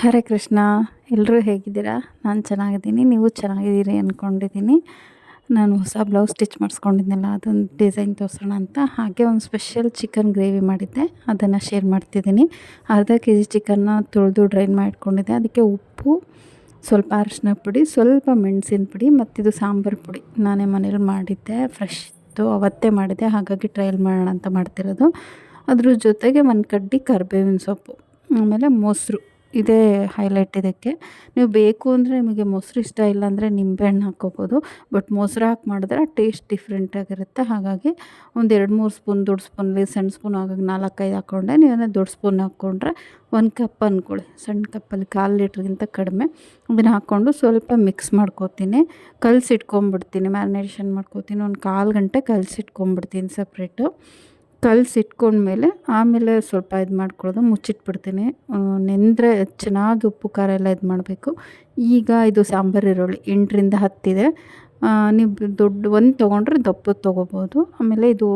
ಹರೇ ಕೃಷ್ಣ. ಎಲ್ಲರೂ ಹೇಗಿದ್ದೀರಾ? ನಾನು ಚೆನ್ನಾಗಿದ್ದೀನಿ, ನೀವು ಚೆನ್ನಾಗಿದ್ದೀರಿ ಅಂದ್ಕೊಂಡಿದ್ದೀನಿ. ನಾನು ಹೊಸ ಬ್ಲೌಸ್ ಸ್ಟಿಚ್ ಮಾಡಿಸ್ಕೊಂಡಿದ್ನಲ್ಲ, ಅದೊಂದು ಡಿಸೈನ್ ತೋರಿಸೋಣ ಅಂತ ಹಾಗೆ ಒಂದು ಸ್ಪೆಷಲ್ ಚಿಕನ್ ಗ್ರೇವಿ ಮಾಡಿದ್ದೆ, ಅದನ್ನು ಶೇರ್ ಮಾಡ್ತಿದ್ದೀನಿ. ಅರ್ಧ ಕೆ ಜಿ ಚಿಕನ್ನ ತೊಳೆದು ಡ್ರೈನ್ ಮಾಡಿಟ್ಕೊಂಡಿದ್ದೆ. ಅದಕ್ಕೆ ಉಪ್ಪು, ಸ್ವಲ್ಪ ಅರಿಶಿನ ಪುಡಿ, ಸ್ವಲ್ಪ ಮೆಣಸಿನ ಪುಡಿ ಮತ್ತು ಇದು ಸಾಂಬಾರು ಪುಡಿ ನಾನೇ ಮನೇಲಿ ಮಾಡಿದ್ದೆ, ಫ್ರೆಶ್ ಇತ್ತು, ಅವತ್ತೇ ಮಾಡಿದ್ದೆ, ಹಾಗಾಗಿ ಟ್ರಯಲ್ ಮಾಡೋಣ ಅಂತ ಮಾಡ್ತಿರೋದು. ಅದ್ರ ಜೊತೆಗೆ ಒಂದು ಕಡ್ಡಿ ಕರಿಬೇವಿನ ಸೊಪ್ಪು, ಆಮೇಲೆ ಮೊಸರು, ಇದೇ ಹೈಲೈಟ್ ಇದಕ್ಕೆ. ನೀವು ಬೇಕು ಅಂದರೆ ನಿಮಗೆ ಮೊಸರು ಇಷ್ಟ ಇಲ್ಲ ಅಂದರೆ ನಿಂಬೆಹಣ್ಣು ಹಾಕ್ಕೋಬೋದು, ಬಟ್ ಮೊಸರು ಹಾಕಿ ಮಾಡಿದ್ರೆ ಟೇಸ್ಟ್ ಡಿಫ್ರೆಂಟಾಗಿರುತ್ತೆ. ಹಾಗಾಗಿ ಒಂದು 2-3 ಸ್ಪೂನ್, ದೊಡ್ಡ ಸ್ಪೂನಲ್ಲಿ ಸಣ್ಣ ಸ್ಪೂನ್ ಹಾಗಾಗಿ 4-5 ಹಾಕ್ಕೊಂಡೆ. ನೀವೇನಾದ್ರು ದೊಡ್ಡ ಸ್ಪೂನ್ ಹಾಕ್ಕೊಂಡ್ರೆ 1 ಕಪ್ ಅಂದ್ಕೊಳ್ಳಿ, ಸಣ್ಣ ಕಪ್ಪಲ್ಲಿ 1/4 ಲೀಟ್ರ್ಗಿಂತ ಕಡಿಮೆ. ಅದನ್ನು ಹಾಕ್ಕೊಂಡು ಸ್ವಲ್ಪ ಮಿಕ್ಸ್ ಮಾಡ್ಕೋತೀನಿ, ಕಲಸಿಟ್ಕೊಂಬಿಡ್ತೀನಿ, ಮ್ಯಾರಿನೇಷನ್ ಮಾಡ್ಕೋತೀನಿ. ಒಂದು 1/4 ಗಂಟೆ ಕಲಸಿಟ್ಕೊಂಬಿಡ್ತೀನಿ ಸಪ್ರೇಟು. ಕಲಸಿಟ್ಕೊಂಡ್ಮೇಲೆ ಆಮೇಲೆ ಸ್ವಲ್ಪ ಇದು ಮಾಡ್ಕೊಳ್ಳೋದು, ಮುಚ್ಚಿಟ್ಬಿಡ್ತೀನಿ. ನೆಂದರೆ ಚೆನ್ನಾಗಿ ಉಪ್ಪು ಖಾರ ಎಲ್ಲ ಇದು ಮಾಡಬೇಕು. ಈಗ ಇದು ಸಾಂಬಾರು ಈರುಳ್ಳಿ 8-10 ಇದೆ. ನೀವು ದೊಡ್ಡ ಒಂದು ತೊಗೊಂಡ್ರೆ ದಪ್ಪದು ತೊಗೋಬೋದು. ಆಮೇಲೆ ಇದು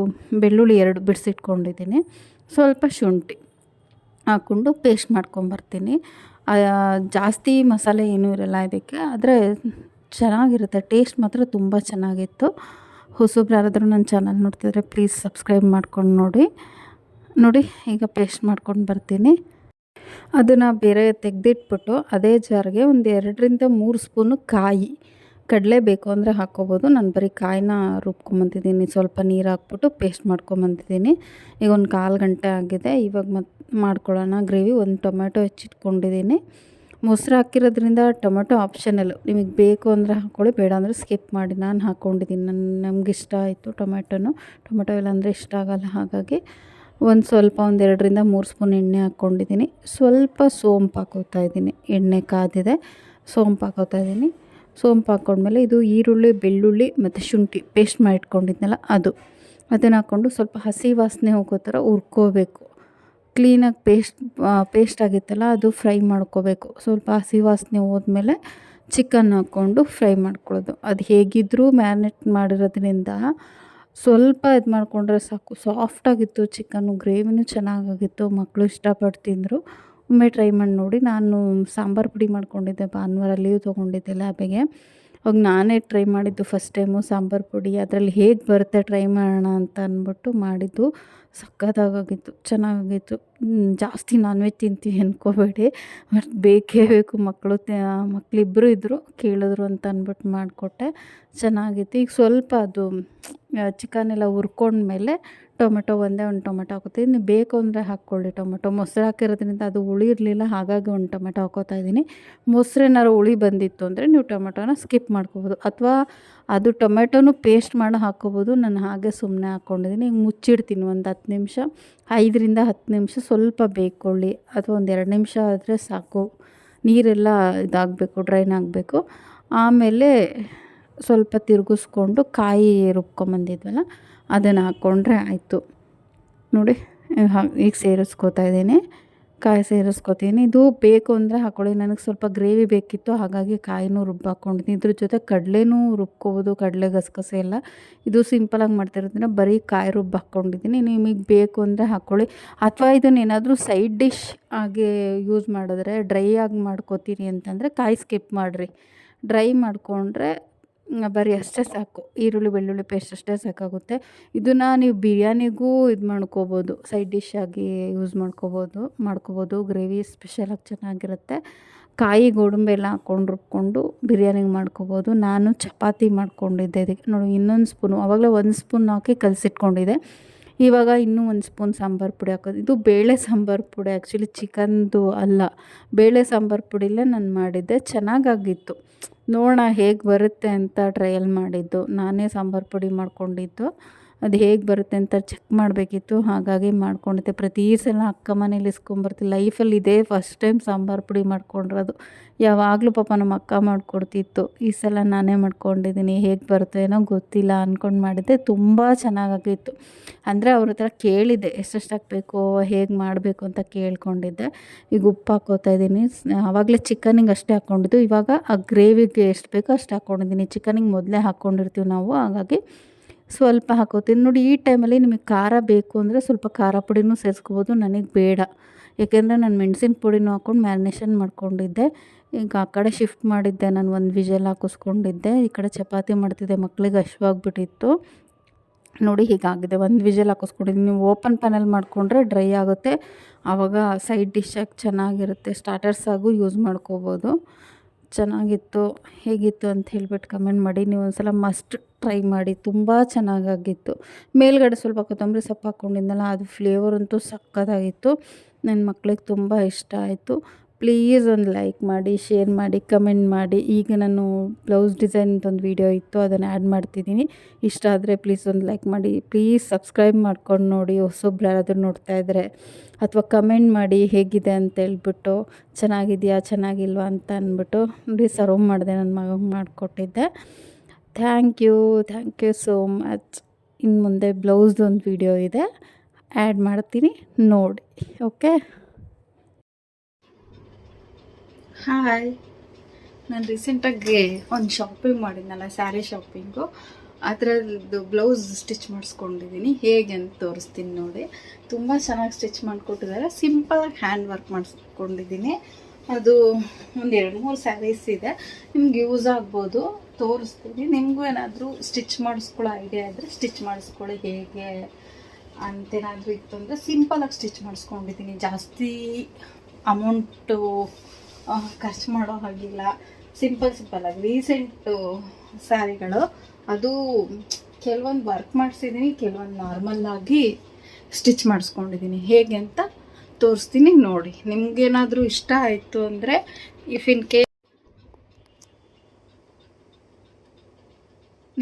ಬೆಳ್ಳುಳ್ಳಿ 2 ಬಿಡಿಸಿಟ್ಕೊಂಡಿದ್ದೀನಿ, ಸ್ವಲ್ಪ ಶುಂಠಿ ಹಾಕ್ಕೊಂಡು ಪೇಸ್ಟ್ ಮಾಡ್ಕೊಂಬರ್ತೀನಿ. ಜಾಸ್ತಿ ಮಸಾಲೆ ಏನೂ ಇರೋಲ್ಲ ಇದಕ್ಕೆ, ಆದರೆ ಚೆನ್ನಾಗಿರುತ್ತೆ, ಟೇಸ್ಟ್ ಮಾತ್ರ ತುಂಬ ಚೆನ್ನಾಗಿತ್ತು. ಹೊಸಬ್ರು ಯಾರಾದರೂ ನನ್ನ ಚಾನಲ್ ನೋಡ್ತಿದ್ರೆ ಪ್ಲೀಸ್ ಸಬ್ಸ್ಕ್ರೈಬ್ ಮಾಡ್ಕೊಂಡು ನೋಡಿ. ಈಗ ಪೇಸ್ಟ್ ಮಾಡ್ಕೊಂಡು ಬರ್ತೀನಿ. ಅದನ್ನು ಬೇರೆ ತೆಗೆದಿಟ್ಬಿಟ್ಟು ಅದೇ ಜಾರ್ಗೆ ಒಂದು 2-3 ಸ್ಪೂನು ಕಾಯಿ, ಕಡಲೆ ಬೇಕು ಅಂದರೆ ಹಾಕ್ಕೋಬೋದು. ನಾನು ಬರೀ ಕಾಯಿನ ರುಬ್ಕೊಂಬಂತಿದ್ದೀನಿ, ಸ್ವಲ್ಪ ನೀರು ಹಾಕ್ಬಿಟ್ಟು ಪೇಸ್ಟ್ ಮಾಡ್ಕೊಂಬಂತಿದ್ದೀನಿ. ಈಗ ಒಂದು 1/4 ಗಂಟೆ ಆಗಿದೆ. ಇವಾಗ ಮಾಡ್ಕೊಳ್ಳೋಣ ಗ್ರೇವಿ. ಒಂದು ಟೊಮೆಟೊ ಹೆಚ್ಚಿಟ್ಕೊಂಡಿದ್ದೀನಿ. ಮೊಸರು ಹಾಕಿರೋದ್ರಿಂದ ಟೊಮೆಟೊ ಆಪ್ಷನಲ್ಲು, ನಿಮಗೆ ಬೇಕು ಅಂದರೆ ಹಾಕ್ಕೊಳ್ಳಿ, ಬೇಡ ಅಂದರೆ ಸ್ಕಿಪ್ ಮಾಡಿ. ನಾನು ಹಾಕ್ಕೊಂಡಿದ್ದೀನಿ, ನಮ್ಗೆ ಇಷ್ಟ ಆಯಿತು ಟೊಮೆಟೊ ಇಲ್ಲಾಂದರೆ ಇಷ್ಟ ಆಗೋಲ್ಲ. ಹಾಗಾಗಿ ಒಂದು ಸ್ವಲ್ಪ 2-3 ಸ್ಪೂನ್ ಎಣ್ಣೆ ಹಾಕ್ಕೊಂಡಿದ್ದೀನಿ. ಸ್ವಲ್ಪ ಸೋಂಪು ಹಾಕ್ಕೋತಾ ಇದ್ದೀನಿ, ಎಣ್ಣೆ ಕಾದಿದೆ, ಸೋಂಪು ಹಾಕ್ಕೋತಾ ಇದ್ದೀನಿ. ಸೋಂಪು ಹಾಕ್ಕೊಂಡ್ಮೇಲೆ ಇದು ಈರುಳ್ಳಿ, ಬೆಳ್ಳುಳ್ಳಿ ಮತ್ತು ಶುಂಠಿ ಪೇಸ್ಟ್ ಮಾಡಿಟ್ಕೊಂಡಿದ್ನಲ್ಲ ಅದನ್ನು ಹಾಕ್ಕೊಂಡು ಸ್ವಲ್ಪ ಹಸಿ ವಾಸನೆ ಹೋಗೋ ಥರ ಹುರ್ಕೋಬೇಕು. ಕ್ಲೀನಾಗಿ ಪೇಸ್ಟ್ ಆಗಿತ್ತಲ್ಲ ಅದು ಫ್ರೈ ಮಾಡ್ಕೋಬೇಕು. ಸ್ವಲ್ಪ ಹಸಿ ವಾಸನೆ ಹೋದ್ಮೇಲೆ ಚಿಕನ್ ಹಾಕ್ಕೊಂಡು ಫ್ರೈ ಮಾಡ್ಕೊಳ್ಳೋದು. ಅದು ಹೇಗಿದ್ದರೂ ಮ್ಯಾರಿನೇಟ್ ಮಾಡಿರೋದ್ರಿಂದ ಸ್ವಲ್ಪ ಇದು ಮಾಡಿಕೊಂಡ್ರೆ ಸಾಕು. ಸಾಫ್ಟಾಗಿತ್ತು ಚಿಕನ್ನು, ಗ್ರೇವಿನೂ ಚೆನ್ನಾಗಾಗಿತ್ತು, ಮಕ್ಕಳು ಇಷ್ಟಪಟ್ಟು ತಿಂದರು. ಒಮ್ಮೆ ಟ್ರೈ ಮಾಡಿ ನೋಡಿ. ನಾನು ಸಾಂಬಾರು ಪುಡಿ ಮಾಡ್ಕೊಂಡಿದ್ದೆ, ಭಾನುವಾರ ಲೀವ್ ತೊಗೊಂಡಿದ್ದೆ ಲ್ಯಾಬಿಗೆ. ಅವಾಗ ನಾನೇ ಟ್ರೈ ಮಾಡಿದ್ದು ಫಸ್ಟ್ ಟೈಮು ಸಾಂಬಾರು ಪುಡಿ. ಅದರಲ್ಲಿ ಹೇಗೆ ಬರುತ್ತೆ ಟ್ರೈ ಮಾಡೋಣ ಅಂತ ಅಂದ್ಬಿಟ್ಟು ಮಾಡಿದ್ದು. ಸಖತ್ತಾಗಿತ್ತು, ಚೆನ್ನಾಗಿತ್ತು. ಜಾಸ್ತಿ ನಾನ್ ವೆಜ್ ತಿಂತೀವಿ ಅಂದ್ಕೋಬೇಡಿ, ಬಟ್ ಬೇಕೇ ಬೇಕು. ಮಕ್ಕಳಿಬ್ಬರು ಇದ್ದರು, ಕೇಳಿದ್ರು ಅಂತ ಅಂದ್ಬಿಟ್ಟು ಮಾಡಿಕೊಟ್ಟೆ, ಚೆನ್ನಾಗಿತ್ತು. ಈಗ ಸ್ವಲ್ಪ ಅದು ಚಿಕನ್ ಎಲ್ಲ ಹುರ್ಕೊಂಡ್ಮೇಲೆ ಟೊಮೆಟೊ ಒಂದು ಟೊಮೆಟೊ ಹಾಕೋತೀನಿ. ನೀವು ಬೇಕು ಅಂದರೆ ಹಾಕ್ಕೊಳ್ಳಿ ಟೊಮೆಟೊ. ಮೊಸರು ಹಾಕಿರೋದ್ರಿಂದ ಅದು ಹುಳಿ ಇರಲಿಲ್ಲ, ಹಾಗಾಗಿ ಒಂದು ಟೊಮೆಟೊ ಹಾಕ್ಕೋತಾ ಇದ್ದೀನಿ. ಮೊಸರೇನಾದ್ರು ಹುಳಿ ಬಂದಿತ್ತು ಅಂದರೆ ನೀವು ಟೊಮೆಟೊನ ಸ್ಕಿಪ್ ಮಾಡ್ಕೋಬೋದು, ಅಥವಾ ಅದು ಟೊಮೆಟೊನೂ ಪೇಸ್ಟ್ ಮಾಡಿ ಹಾಕ್ಕೋಬೋದು. ನಾನು ಹಾಗೆ ಸುಮ್ಮನೆ ಹಾಕ್ಕೊಂಡಿದ್ದೀನಿ. ಈಗ ಮುಚ್ಚಿಡ್ತೀನಿ ಒಂದು 10 ನಿಮಿಷ, 5-10 ನಿಮಿಷ. ಸ್ವಲ್ಪ ಬೇಯ್ಕೊಳ್ಳಿ, ಅಥವಾ ಒಂದು 2 ನಿಮಿಷ ಆದರೆ ಸಾಕು. ನೀರೆಲ್ಲ ಇದಾಗಬೇಕು, ಡ್ರೈನ್ ಆಗಬೇಕು. ಆಮೇಲೆ ಸ್ವಲ್ಪ ತಿರುಗಿಸ್ಕೊಂಡು ಕಾಯಿ ರುಬ್ಕೊಂಬಂದಿದ್ವಲ್ಲ ಅದನ್ನು ಹಾಕ್ಕೊಂಡ್ರೆ ಆಯಿತು. ನೋಡಿ, ಈಗ ಸೇರಿಸ್ಕೋತಾ ಇದ್ದೀನಿ, ಕಾಯಿ ಸೇರಿಸ್ಕೋತೀನಿ. ಇದು ಬೇಕು ಅಂದರೆ ಹಾಕ್ಕೊಳ್ಳಿ, ನನಗೆ ಸ್ವಲ್ಪ ಗ್ರೇವಿ ಬೇಕಿತ್ತು, ಹಾಗಾಗಿ ಕಾಯಿನೂ ಹಾಕ್ಕೊಂಡಿದ್ದೀನಿ. ಇದ್ರ ಜೊತೆ ಕಡಲೆನೂ ರುಬ್ಕೋಬೋದು, ಕಡಲೆ ಗಸಗಸೆ ಎಲ್ಲ. ಇದು ಸಿಂಪಲಾಗಿ ಮಾಡ್ತಿರೋದ್ರಿಂದ ಬರೀ ಕಾಯಿ ಹಾಕ್ಕೊಂಡಿದ್ದೀನಿ. ನಿಮಗೆ ಬೇಕು ಅಂದರೆ ಹಾಕ್ಕೊಳ್ಳಿ, ಅಥವಾ ಇದನ್ನೇನಾದರೂ ಸೈಡ್ ಡಿಶ್ ಆಗಿ ಯೂಸ್ ಮಾಡಿದ್ರೆ, ಡ್ರೈ ಆಗಿ ಮಾಡ್ಕೋತೀರಿ ಅಂತಂದರೆ ಕಾಯಿ ಸ್ಕಿಪ್ ಮಾಡಿರಿ. ಡ್ರೈ ಮಾಡಿಕೊಂಡ್ರೆ ಬರೀ ಅಷ್ಟೇ ಸಾಕು, ಈರುಳ್ಳಿ ಬೆಳ್ಳುಳ್ಳಿ ಪೇಸ್ಟ್ ಅಷ್ಟೇ ಸಾಕಾಗುತ್ತೆ. ಇದನ್ನು ನೀವು ಬಿರಿಯಾನಿಗೂ ಇದು ಮಾಡ್ಕೋಬೋದು, ಸೈಡ್ ಡಿಶ್ ಆಗಿ ಯೂಸ್ ಮಾಡ್ಕೋಬೋದು. ಗ್ರೇವಿ ಸ್ಪೆಷಲಾಗಿ ಚೆನ್ನಾಗಿರುತ್ತೆ. ಕಾಯಿ ಗೋಡಂಬಿ ಎಲ್ಲ ಹಾಕ್ಕೊಂಡು ರುಬ್ಕೊಂಡು ಬಿರಿಯಾನಿಗೆ ಮಾಡ್ಕೋಬೋದು. ನಾನು ಚಪಾತಿ ಮಾಡ್ಕೊಂಡಿದ್ದೆ ಇದಕ್ಕೆ. ನೋಡಿ, ಇನ್ನೊಂದು ಸ್ಪೂನು, ಆವಾಗಲೇ 1 ಸ್ಪೂನ್ ಹಾಕಿ ಕಲಸಿಟ್ಕೊಂಡಿದ್ದೆ. ಇವಾಗ ಇನ್ನೂ 1 ಸ್ಪೂನ್ ಸಾಂಬಾರು ಪುಡಿ ಹಾಕೋದು. ಇದು ಬೇಳೆ ಸಾಂಬಾರು ಪುಡಿ, ಆ್ಯಕ್ಚುಲಿ ಚಿಕನ್ದು ಅಲ್ಲ, ಬೇಳೆ ಸಾಂಬಾರು ಪುಡಿಲೇ ನಾನು ಮಾಡಿದ್ದೆ, ಚೆನ್ನಾಗಾಗಿತ್ತು. ನೋಡೋಣ ಹೇಗೆ ಬರುತ್ತೆ ಅಂತ ಟ್ರಯಲ್ ಮಾಡಿದ್ದು. ನಾನೇ ಸಾಂಬಾರು ಪುಡಿ ಮಾಡ್ಕೊಂಡಿದ್ದು, ಅದು ಹೇಗೆ ಬರುತ್ತೆ ಅಂತ ಚೆಕ್ ಮಾಡಬೇಕಿತ್ತು, ಹಾಗಾಗಿ ಮಾಡ್ಕೊಂಡಿದ್ದೆ. ಪ್ರತಿ ಸಲ ಅಕ್ಕ ಮನೇಲಿ ಇಸ್ಕೊಂಬರ್ತೀನಿ, ಲೈಫಲ್ಲಿ ಇದೇ ಫಸ್ಟ್ ಟೈಮ್ ಸಾಂಬಾರು ಪುಡಿ ಮಾಡ್ಕೊಂಡಿರೋದು. ಯಾವಾಗಲೂ ಪಾಪ ನಮ್ಮ ಅಕ್ಕ ಮಾಡಿಕೊಡ್ತಿತ್ತು, ಈ ಸಲ ನಾನೇ ಮಾಡ್ಕೊಂಡಿದ್ದೀನಿ. ಹೇಗೆ ಬರುತ್ತೋ ಏನೋ ಗೊತ್ತಿಲ್ಲ, ಅಂದ್ಕೊಂಡು ಮಾಡಿದ್ದೆ, ತುಂಬ ಚೆನ್ನಾಗಾಗಿತ್ತು. ಅಂದರೆ ಅವ್ರ ಹತ್ರ ಕೇಳಿದ್ದೆ ಎಷ್ಟೆಷ್ಟು ಹಾಕಬೇಕು, ಹೇಗೆ ಮಾಡಬೇಕು ಅಂತ ಕೇಳ್ಕೊಂಡಿದ್ದೆ. ಈಗ ಉಪ್ಪು ಹಾಕ್ಕೋತಾ ಇದ್ದೀನಿ. ಆವಾಗಲೇ ಚಿಕನಿಗೆ ಅಷ್ಟೇ ಹಾಕ್ಕೊಂಡಿದ್ದು, ಇವಾಗ ಆ ಗ್ರೇವಿಗೆ ಎಷ್ಟು ಬೇಕೋ ಅಷ್ಟು ಹಾಕ್ಕೊಂಡಿದ್ದೀನಿ. ಚಿಕನಿಗೆ ಮೊದಲೇ ಹಾಕ್ಕೊಂಡಿರ್ತೀವಿ ನಾವು, ಹಾಗಾಗಿ ಸ್ವಲ್ಪ ಹಾಕ್ಕೋತೀನಿ. ನೋಡಿ, ಈ ಟೈಮಲ್ಲಿ ನಿಮಗೆ ಖಾರ ಬೇಕು ಅಂದರೆ ಸ್ವಲ್ಪ ಖಾರ ಪುಡಿನೂ ಸೇರಿಸ್ಕೋಬೋದು. ನನಗೆ ಬೇಡ, ಏಕೆಂದರೆ ನಾನು ಮೆಣಸಿನ ಪುಡಿನೂ ಹಾಕ್ಕೊಂಡು ಮ್ಯಾರಿನೇಷನ್ ಮಾಡ್ಕೊಂಡಿದ್ದೆ. ಈಗ ಆ ಕಡೆ ಶಿಫ್ಟ್ ಮಾಡಿದ್ದೆ, ನಾನು ಒಂದು ವಿಷಲ್ ಹಾಕಿಸ್ಕೊಂಡಿದ್ದೆ. ಈ ಕಡೆ ಚಪಾತಿ ಮಾಡ್ತಿದ್ದೆ, ಮಕ್ಳಿಗೆ ಹಶ್ವಾಗ್ಬಿಟ್ಟಿತ್ತು. ನೋಡಿ ಹೀಗಾಗಿದೆ, ಒಂದು ವಿಷಲ್ ಹಾಕಿಸ್ಕೊಂಡಿದ್ದೀನಿ. ನೀವು ಓಪನ್ ಪ್ಯಾನಲ್ಲಿ ಮಾಡಿಕೊಂಡ್ರೆ ಡ್ರೈ ಆಗುತ್ತೆ, ಆವಾಗ ಸೈಡ್ ಡಿಶ್ಶಾಗಿ ಚೆನ್ನಾಗಿರುತ್ತೆ. ಸ್ಟಾರ್ಟರ್ಸಾಗೂ ಯೂಸ್ ಮಾಡ್ಕೋಬೋದು. ಚೆನ್ನಾಗಿತ್ತು. ಹೇಗಿತ್ತು ಅಂತ ಹೇಳ್ಬಿಟ್ಟು ಕಮೆಂಟ್ ಮಾಡಿ. ನೀವು ಒಂದು ಸಲ ಮಸ್ಟ್ ಟ್ರೈ ಮಾಡಿ, ತುಂಬ ಚೆನ್ನಾಗಾಗಿತ್ತು. ಮೇಲ್ಗಡೆ ಸ್ವಲ್ಪ ಕೊತ್ತಂಬರಿ ಸೊಪ್ಪು ಹಾಕ್ಕೊಂಡಿದ್ನಲ್ಲ, ಅದು ಫ್ಲೇವರ್ ಅಂತೂ ಸಕ್ಕತ್ತಾಗಿತ್ತು. ನನ್ನ ಮಕ್ಳಿಗೆ ತುಂಬ ಇಷ್ಟ ಆಯಿತು. ಪ್ಲೀಸ್ ಒಂದು ಲೈಕ್ ಮಾಡಿ, ಶೇರ್ ಮಾಡಿ, ಕಮೆಂಟ್ ಮಾಡಿ. ಈಗ ನಾನು ಬ್ಲೌಸ್ ಡಿಸೈನ್ದೊಂದು ವೀಡಿಯೋ ಇತ್ತು, ಅದನ್ನು ಆ್ಯಡ್ ಮಾಡ್ತಿದ್ದೀನಿ. ಇಷ್ಟ ಆದರೆ ಪ್ಲೀಸ್ ಒಂದು ಲೈಕ್ ಮಾಡಿ. ಪ್ಲೀಸ್ ಸಬ್ಸ್ಕ್ರೈಬ್ ಮಾಡ್ಕೊಂಡು ನೋಡಿ, ಹೊಸೊಬ್ರು ಯಾರಾದರೂ ನೋಡ್ತಾ ಇದ್ದರೆ. ಅಥವಾ ಕಮೆಂಟ್ ಮಾಡಿ ಹೇಗಿದೆ ಅಂತೇಳ್ಬಿಟ್ಟು, ಚೆನ್ನಾಗಿದೆಯಾ ಚೆನ್ನಾಗಿಲ್ವಾ ಅಂತ ಅಂದ್ಬಿಟ್ಟು. ನೋಡಿ ಸರ್ವ್ ಮಾಡಿದೆ, ನನ್ನ ಮಗಂಗೆ ಮಾಡಿಕೊಟ್ಟಿದ್ದೆ. Thank you so much. ಇನ್ನು ಮುಂದೆ ಬ್ಲೌಸ್ದೊಂದು ವೀಡಿಯೋ ಇದೆ, ಆ್ಯಡ್ ಮಾಡ್ತೀನಿ, ನೋಡಿ. Okay, hi. ನಾನು ರೀಸೆಂಟಾಗಿ ಒಂದು ಶಾಪಿಂಗ್ ಮಾಡಿದ್ನಲ್ಲ, ಸ್ಯಾರಿ ಶಾಪಿಂಗು, ಅದರದ್ದು ಬ್ಲೌಸ್ ಸ್ಟಿಚ್ ಮಾಡಿಸ್ಕೊಂಡಿದ್ದೀನಿ. ಹೇಗೆ ಅಂತ ತೋರಿಸ್ತೀನಿ ನೋಡಿ. ತುಂಬ ಚೆನ್ನಾಗಿ ಸ್ಟಿಚ್ ಮಾಡಿಕೊಟ್ಟಿದ್ದಾರೆ. ಸಿಂಪಲಾಗಿ ಹ್ಯಾಂಡ್ ವರ್ಕ್ ಮಾಡಿಸ್ಕೊಂಡಿದ್ದೀನಿ. ಅದು ಒಂದು 2-3 ಸ್ಯಾರೀಸ್ ಇದೆ, ನಿಮ್ಗೆ ಯೂಸ್ ಆಗ್ಬೋದು. ತೋರಿಸ್ತೀನಿ. ನಿಮಗೂ ಏನಾದರೂ ಸ್ಟಿಚ್ ಮಾಡಿಸ್ಕೊಳ್ಳೋ ಐಡಿಯಾ ಇದ್ದರೆ ಸ್ಟಿಚ್ ಮಾಡಿಸ್ಕೊಳ್ಳಿ. ಹೇಗೆ ಅಂತೇನಾದರೂ ಇತ್ತು ಅಂದರೆ ಸಿಂಪಲಾಗಿ ಸ್ಟಿಚ್ ಮಾಡಿಸ್ಕೊಂಡಿದ್ದೀನಿ. ಜಾಸ್ತಿ ಅಮೌಂಟು ಖರ್ಚು ಮಾಡೋ ಹಾಗಿಲ್ಲ. ಸಿಂಪಲಾಗಿ ರೀಸೆಂಟು ಸ್ಯಾರಿಗಳು, ಅದು ಕೆಲವೊಂದು ವರ್ಕ್ ಮಾಡಿಸಿದ್ದೀನಿ, ಕೆಲವೊಂದು ನಾರ್ಮಲ್ಲಾಗಿ ಸ್ಟಿಚ್ ಮಾಡಿಸ್ಕೊಂಡಿದ್ದೀನಿ. ಹೇಗೆ ಅಂತ ತೋರಿಸ್ತೀನಿ, ನೋಡಿ. ನಿಮಗೇನಾದರೂ ಇಷ್ಟ ಆಯಿತು ಅಂದರೆ, ಇಫ್ ಇನ್ ಕೇಸ್